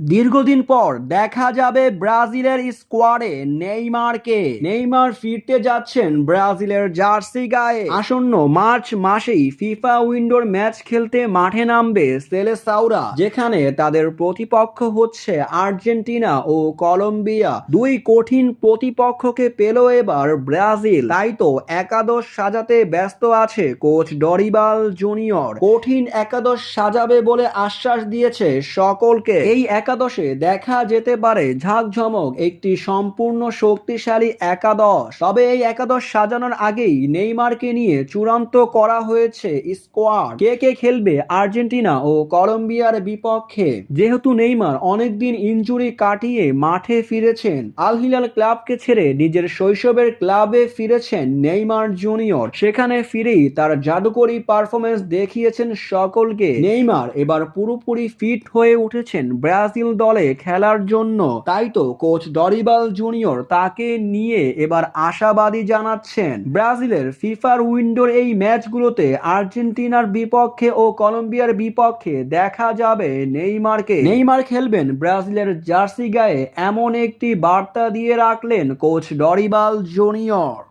দীর্ঘদিন পর দেখা যাবে ব্রাজিলের স্কোয়াডে নেইমারকে। নেইমার ফিরতে যাচ্ছেন ব্রাজিলের জার্সি গায়ে। আসন্ন মার্চ মাসেই ফিফা উইন্ডোর ম্যাচ খেলতে মাঠে নামবে সেলেসাওরা, যেখানে তাদের প্রতিপক্ষ হচ্ছে আর্জেন্টিনা ও কলম্বিয়া। দুই কঠিন প্রতিপক্ষকে পেল এবার ব্রাজিল, তাই তো একাদশ সাজাতে ব্যস্ত আছে কোচ ডরিবাল জুনিয়র। কঠিন একাদশ সাজাবে বলে আশ্বাস দিয়েছে সকলকে। এই একাদশে দেখা যেতে পারে ঝাঁকঝমক একটি সম্পূর্ণ শক্তিশালী একাদশ। তবে এই একাদশ সাজানোর আগেই নেইমারকে নিয়ে চূড়ান্ত করা হয়েছে স্কোয়াড। কে কে খেলবে আর্জেন্টিনা ও কলম্বিয়ার বিপক্ষে। যেহেতু নেইমার অনেকদিন ইনজুরি কাটিয়ে মাঠে ফিরেছেন, আল হিলাল ক্লাবকে ছেড়ে নিজের শৈশবের ক্লাবে ফিরেছেন নেইমার জুনিয়র। সেখানে ফিরেই তার জাদুকরী পারফরমেন্স দেখিয়েছেন সকলকে। নেইমার এবার পুরোপুরি ফিট হয়ে উঠেছেন ব্রাজিল দলে খেলার জন্য, তাই তো কোচ ডরিবাল জুনিয়র তাকে নিয়ে এবার আশাবাদী জানাচ্ছেন। ব্রাজিলের ফিফার উইন্ডোর এই ম্যাচগুলোতে আর্জেন্টিনার বিপক্ষে ও কলম্বিয়ার বিপক্ষে দেখা যাবে নেইমারকে। নেইমার খেলবেন ব্রাজিলের জার্সি গায়ে, এমন একটি বার্তা দিয়ে রাখলেন কোচ ডরিবাল জুনিয়র।